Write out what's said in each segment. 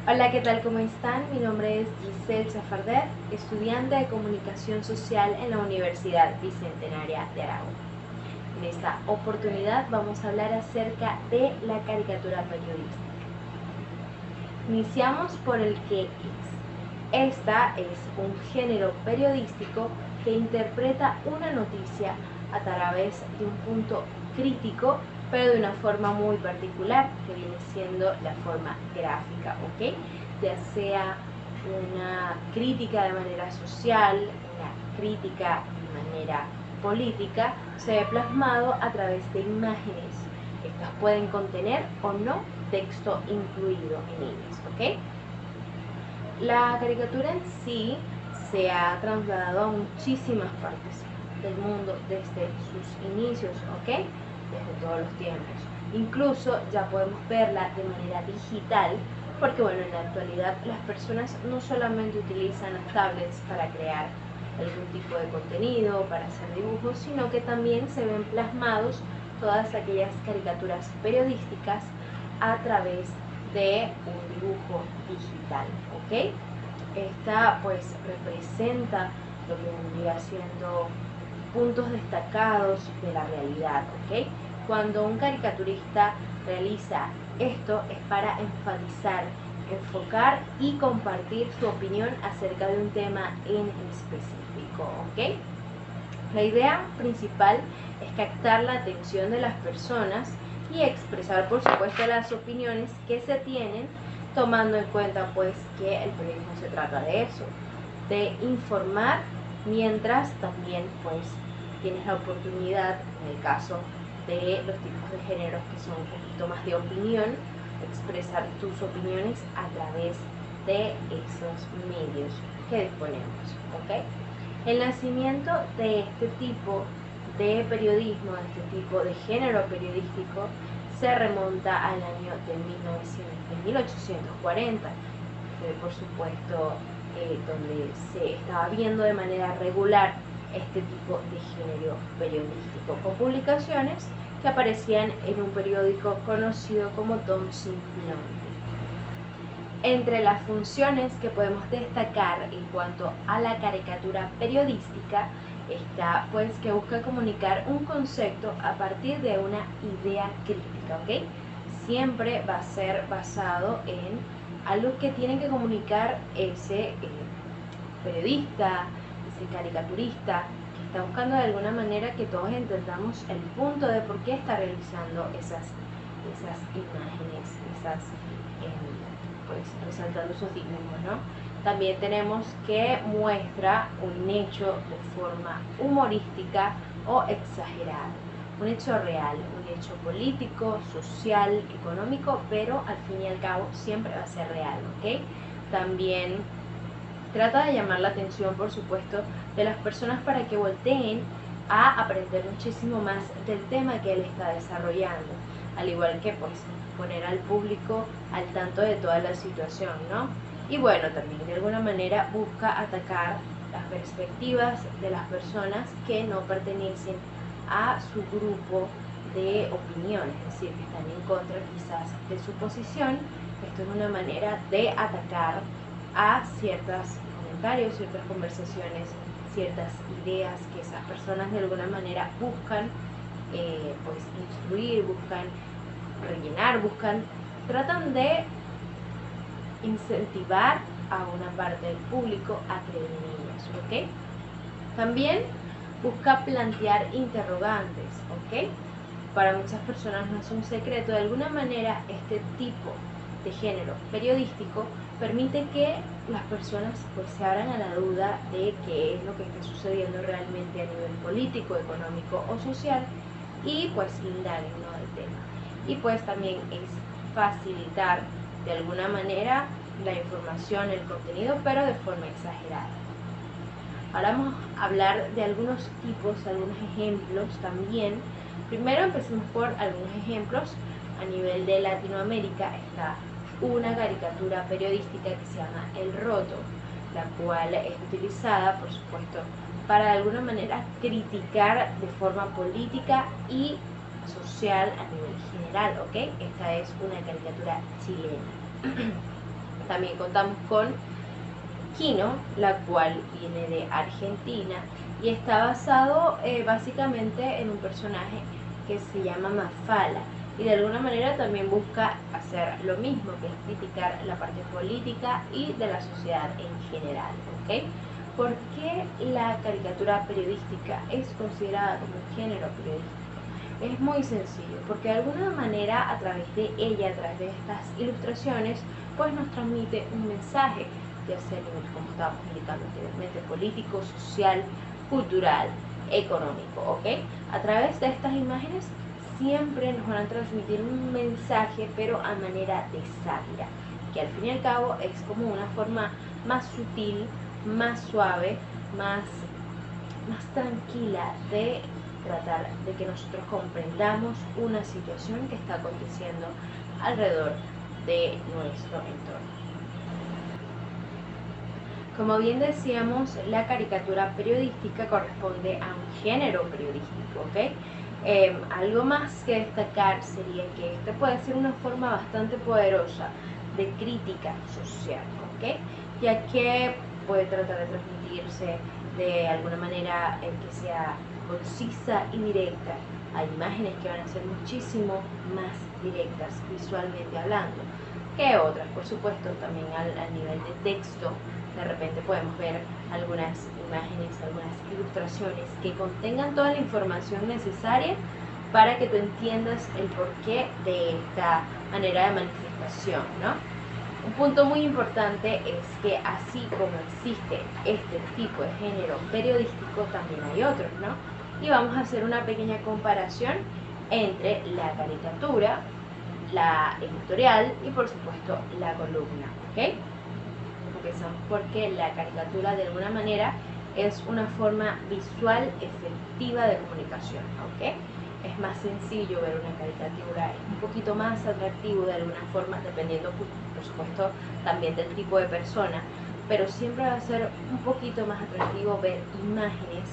Hola, ¿qué tal? ¿Cómo están? Mi nombre es Giselle Chafardet, estudiante de Comunicación Social en la Universidad Bicentenaria de Aragón. En esta oportunidad vamos a hablar acerca de la caricatura periodística. Iniciamos por el qué es. Esta es un género periodístico que interpreta una noticia a través de un punto crítico, pero de una forma muy particular, que viene siendo la forma gráfica, ¿ok? Ya sea una crítica de manera social, una crítica de manera política, se ve plasmado a través de imágenes. Estas pueden contener o no texto incluido en ellas, ¿ok? La caricatura en sí se ha trasladado a muchísimas partes del mundo desde sus inicios, ¿ok? Desde todos los tiempos. Incluso ya podemos verla de manera digital, porque bueno, en la actualidad las personas no solamente utilizan las tablets para crear algún tipo de contenido, para hacer dibujos, sino que también se ven plasmados todas aquellas caricaturas periodísticas a través de un dibujo digital, ¿ok? Esta pues representa lo que vendría siendo puntos destacados de la realidad, ¿ok? Cuando un caricaturista realiza esto es para enfatizar, enfocar y compartir su opinión acerca de un tema en específico, ¿ok? La idea principal es captar la atención de las personas y expresar, por supuesto, las opiniones que se tienen, tomando en cuenta pues que el periodismo se trata de eso, de informar, mientras también pues tienes la oportunidad, en el caso de los tipos de géneros que son un poquito más de opinión, expresar tus opiniones a través de esos medios que disponemos, ¿ok? El nacimiento de este tipo de periodismo, de este tipo de género periodístico, se remonta al año de 1840, que por supuesto donde se estaba viendo de manera regular este tipo de género periodístico, con publicaciones que aparecían en un periódico conocido como Don Simplon. Entre las funciones que podemos destacar en cuanto a la caricatura periodística está pues que busca comunicar un concepto a partir de una idea crítica, ¿ok? Siempre va a ser basado en algo que tiene que comunicar ese periodista, ese caricaturista, que está buscando de alguna manera que todos entendamos el punto de por qué está realizando esas imágenes, pues resaltando esos dibujos, ¿no? También tenemos que muestra un hecho de forma humorística o exagerada, un hecho real, un hecho político, social, económico, pero al fin y al cabo siempre va a ser real, ¿ok? También trata de llamar la atención, por supuesto, de las personas para que volteen a aprender muchísimo más del tema que él está desarrollando, al igual que pues poner al público al tanto de toda la situación, ¿no? Y bueno, también de alguna manera busca atacar las perspectivas de las personas que no pertenecen a su grupo de opinión, es decir, que están en contra quizás de su posición. Esto es una manera de atacar a ciertos comentarios, ciertas conversaciones, ciertas ideas que esas personas de alguna manera buscan pues instruir, buscan rellenar, tratan de incentivar a una parte del público a creer en ellas, ¿ok? También busca plantear interrogantes, ¿ok? Para muchas personas no es un secreto, de alguna manera este tipo de género periodístico permite que las personas pues se abran a la duda de qué es lo que está sucediendo realmente a nivel político, económico o social y pues indaguen, ¿no?, del tema. Y pues también es facilitar de alguna manera la información, el contenido, pero de forma exagerada. Ahora vamos a hablar de algunos tipos, algunos ejemplos también. Primero empecemos por algunos ejemplos. A nivel de Latinoamérica está una caricatura periodística que se llama El Roto, la cual es utilizada, por supuesto, para de alguna manera criticar de forma política y social a nivel general, ¿ok? Esta es una caricatura chilena. También contamos con Kino, la cual viene de Argentina y está basado básicamente en un personaje que se llama Mafalda, y de alguna manera también busca hacer lo mismo, que es criticar la parte política y de la sociedad en general, ¿ok? ¿Por qué la caricatura periodística es considerada como un género periodístico? Es muy sencillo, porque de alguna manera a través de ella, a través de estas ilustraciones, pues nos transmite un mensaje, ya sea a nivel, como estábamos indicando anteriormente, político, social, cultural, económico, ¿ok? A través de estas imágenes siempre nos van a transmitir un mensaje, pero a manera de sátira, que al fin y al cabo es como una forma más sutil, más suave, más tranquila de tratar de que nosotros comprendamos una situación que está aconteciendo alrededor de nuestro entorno. Como bien decíamos, la caricatura periodística corresponde a un género periodístico, ¿ok? Algo más que destacar sería que esta puede ser una forma bastante poderosa de crítica social, ¿ok? Ya que puede tratar de transmitirse de alguna manera que sea concisa y directa. Hay imágenes que van a ser muchísimo más directas visualmente hablando que otras, por supuesto. También al nivel de texto, de repente podemos ver algunas imágenes, algunas ilustraciones que contengan toda la información necesaria para que tú entiendas el porqué de esta manera de manifestación, ¿no? Un punto muy importante es que así como existe este tipo de género periodístico, también hay otros, ¿no? Y vamos a hacer una pequeña comparación entre la caricatura, la editorial y por supuesto la columna, ¿ok? Empezamos porque la caricatura de alguna manera es una forma visual efectiva de comunicación, ¿ok? Es más sencillo ver una caricatura, es un poquito más atractivo de alguna forma, dependiendo por supuesto también del tipo de persona, pero siempre va a ser un poquito más atractivo ver imágenes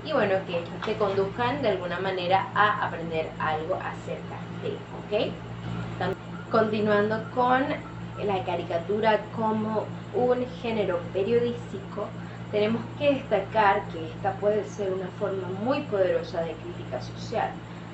y bueno, que te conduzcan de alguna manera a aprender algo acerca de, ¿ok? Continuando con la caricatura como un género periodístico, tenemos que destacar que esta puede ser una forma muy poderosa de crítica social,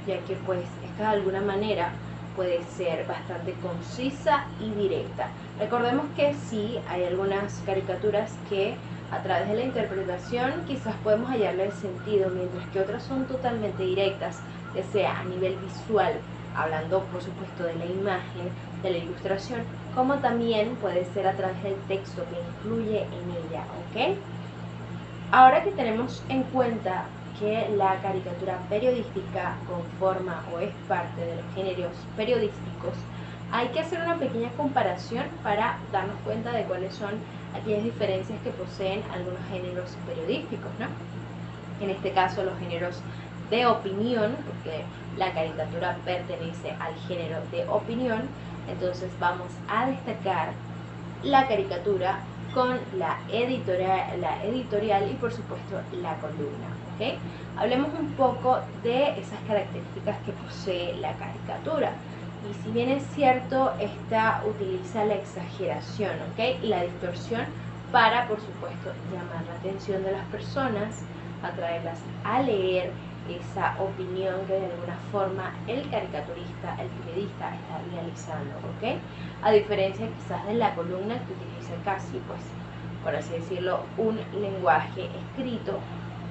ya que pues esta de alguna manera puede ser bastante concisa y directa. Recordemos que sí, hay algunas caricaturas que a través de la interpretación quizás podemos hallarle el sentido, mientras que otras son totalmente directas, ya sea a nivel visual, hablando por supuesto de la imagen, de la ilustración, como también puede ser a través del texto que incluye en ella, ¿ok? Ahora que tenemos en cuenta que la caricatura periodística conforma o es parte de los géneros periodísticos, hay que hacer una pequeña comparación para darnos cuenta de cuáles son aquellas diferencias que poseen algunos géneros periodísticos, ¿no? En este caso los géneros de opinión, porque la caricatura pertenece al género de opinión, entonces vamos a destacar la caricatura con la editorial y por supuesto la columna, ¿ok? Hablemos un poco de esas características que posee la caricatura. Y si bien es cierto, esta utiliza la exageración, ¿ok? Y la distorsión para, por supuesto, llamar la atención de las personas, atraerlas a leer esa opinión que de alguna forma el caricaturista, el periodista está realizando, ¿ok? A diferencia quizás de la columna que utiliza casi, pues, por así decirlo, un lenguaje escrito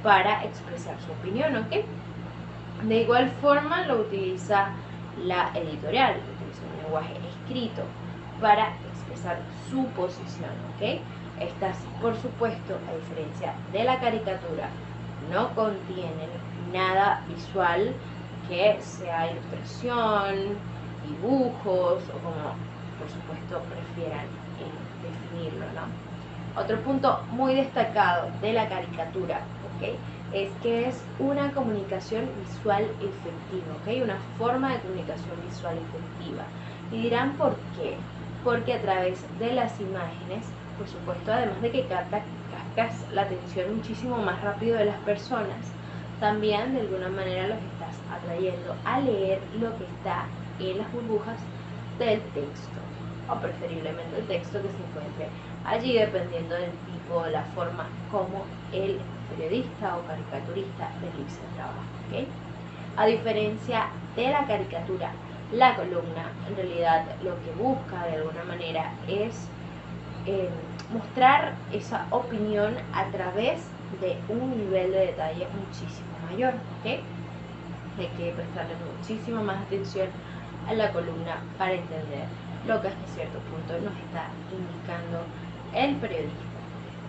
para expresar su opinión, ¿ok? De igual forma lo utiliza la editorial, que utiliza un lenguaje escrito para expresar su posición, ¿ok? Estas, por supuesto, a diferencia de la caricatura, no contienen nada visual que sea ilustración, dibujos o como por supuesto prefieran definirlo, ¿no? Otro punto muy destacado de la caricatura, ¿ok? Es que es una comunicación visual efectiva, ¿ok? Una forma de comunicación visual efectiva. Y dirán ¿por qué? Porque a través de las imágenes, por supuesto, además de que captas la atención muchísimo más rápido de las personas, también de alguna manera los estás atrayendo a leer lo que está en las burbujas del texto. o preferiblemente el texto que se encuentre allí, dependiendo del tipo, de la forma como el periodista o caricaturista realiza el trabajo. ¿Okay? A diferencia de la caricatura, la columna en realidad lo que busca de alguna manera es mostrar esa opinión a través de un nivel de detalle muchísimo mayor. ¿Okay? Hay que prestarle muchísima más atención a la columna para entender lo que hasta cierto punto nos está indicando el periodista.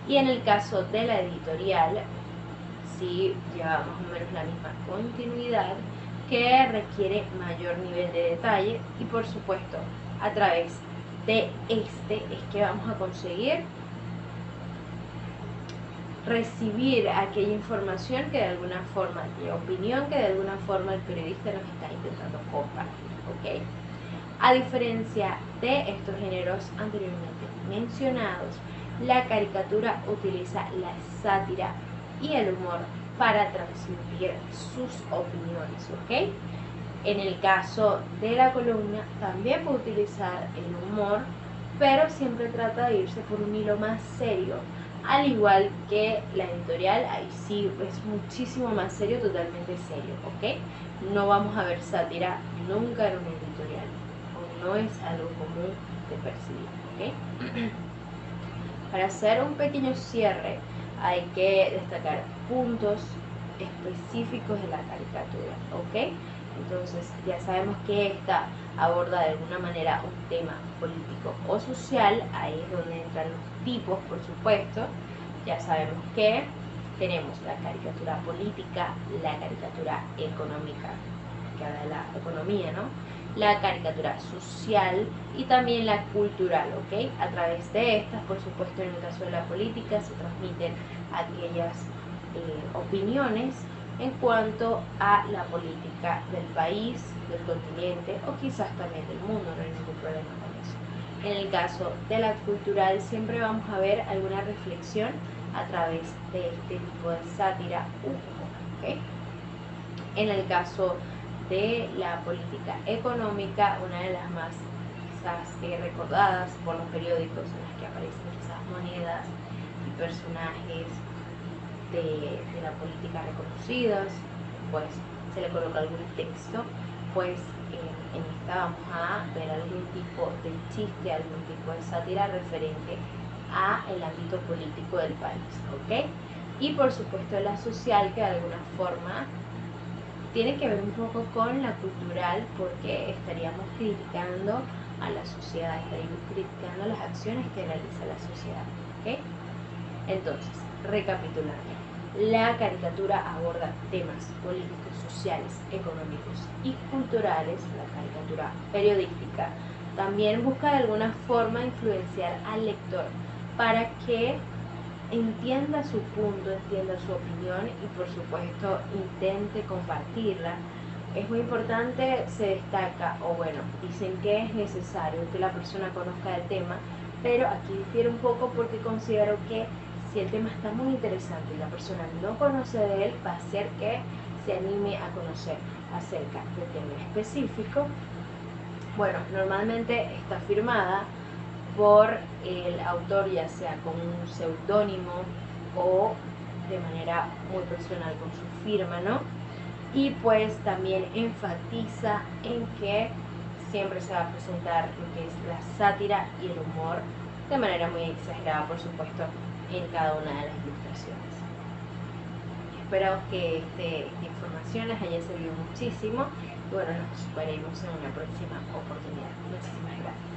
Y en el caso de la editorial, sí lleva más o menos la misma continuidad, que requiere mayor nivel de detalle, y por supuesto a través de este es que vamos a conseguir recibir aquella información que de alguna forma, la opinión que de alguna forma el periodista nos está intentando compartir. ¿Okay? A diferencia de estos géneros anteriormente mencionados, la caricatura utiliza la sátira y el humor para transmitir sus opiniones. ¿Okay? En el caso de la columna también puede utilizar el humor, pero siempre trata de irse por un hilo más serio, al igual que la editorial. Ahí sí es muchísimo más serio, totalmente serio. ¿Ok? No vamos a ver sátira nunca en una editorial, o no es algo común de percibir. ¿Ok? Para hacer un pequeño cierre hay que destacar puntos específicos de la caricatura. ¿Ok? Entonces ya sabemos que esta aborda de alguna manera un tema político o social. Ahí es donde entran los tipos, por supuesto. Ya sabemos que tenemos la caricatura política, la caricatura económica, que habla de la economía, ¿no? La caricatura social y también la cultural. ¿Ok? A través de estas, por supuesto, en el caso de la política se transmiten aquellas opiniones en cuanto a la política del país, del continente o quizás también del mundo. No hay ningún problema con eso. En el caso de la cultural siempre vamos a ver alguna reflexión a través de este tipo de sátira u humor. ¿Okay? En el caso de la política económica, una de las más quizás recordadas por los periódicos, en las que aparecen quizás monedas y personajes de la política reconocidos, pues se le coloca algún texto. Pues en esta vamos a ver algún tipo de chiste, algún tipo de sátira referente a el ámbito político del país. ¿Ok? Y por supuesto la social, que de alguna forma tiene que ver un poco con la cultural, porque estaríamos criticando a la sociedad, estaríamos criticando las acciones que realiza la sociedad. ¿Ok? Entonces, recapitulando, la caricatura aborda temas políticos, sociales, económicos y culturales. La caricatura periodística también busca de alguna forma influenciar al lector para que entienda su punto, entienda su opinión y por supuesto intente compartirla. Es muy importante, se destaca, o bueno, dicen que es necesario que la persona conozca el tema, pero aquí difiere un poco porque considero que si el tema está muy interesante y la persona no conoce de él, va a hacer que se anime a conocer acerca del tema específico. Bueno, normalmente está firmada por el autor, ya sea con un seudónimo o de manera muy personal con su firma, ¿no? Y pues también enfatiza en que siempre se va a presentar lo que es la sátira y el humor de manera muy exagerada, por supuesto, en cada una de las ilustraciones. Espero que esta información les haya servido muchísimo y bueno, nos veremos en una próxima oportunidad. Muchísimas gracias.